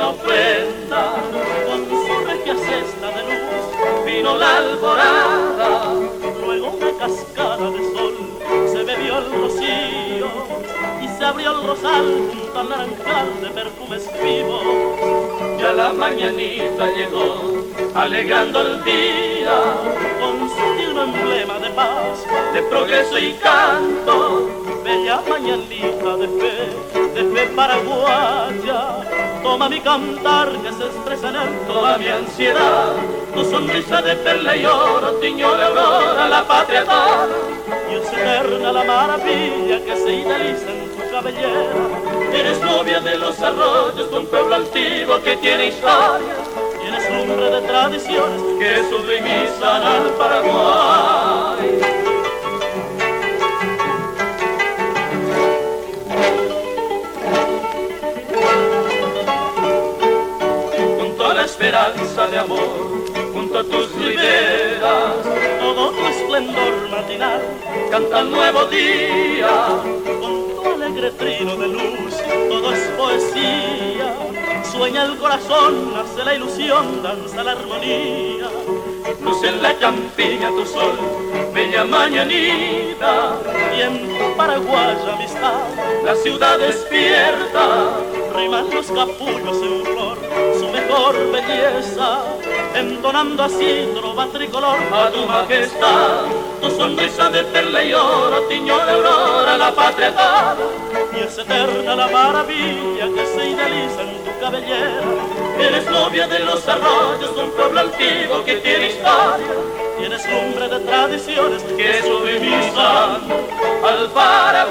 la ofrenda, con su regia cesta de luz, vino la alborada, luego una cascada de sol, se bebió el rocío y se abrió el rosal junto al naranjal de perfumes vivos. Ya la mañanita llegó, alegrando el día, con su digno emblema de paz, de progreso y canto. Bella mañanita de fe paraguaya, toma mi cantar que se expresa en él toda mi ansiedad. Tu sonrisa de perla y oro tiñó de aurora la patria toda, y es eterna la maravilla que se idealiza en tu cabellera. Eres novia de los arroyos de un pueblo antiguo que tiene historia, y eres lumbre de tradiciones que sublimizan al Paraguay. Esperanza de amor, junto a tus riberas, todo tu esplendor matinal canta el nuevo día, con tu alegre trino de luz, todo es poesía, sueña el corazón, nace la ilusión, danza la armonía, luce en la campiña tu sol, bella mañanita, y en tu paraguaya amistad, la ciudad despierta, riman los capullos en flor, su mejor belleza, entonando así trova tricolor a tu majestad. Tu sonrisa de perla y oro tiñó de aurora la patria toda, y es eterna la maravilla que se idealiza en tu cabellera. Eres novia de los arroyos de un pueblo antiguo que tiene historia, y eres lumbre de tradiciones que sublimizan al Paraguay.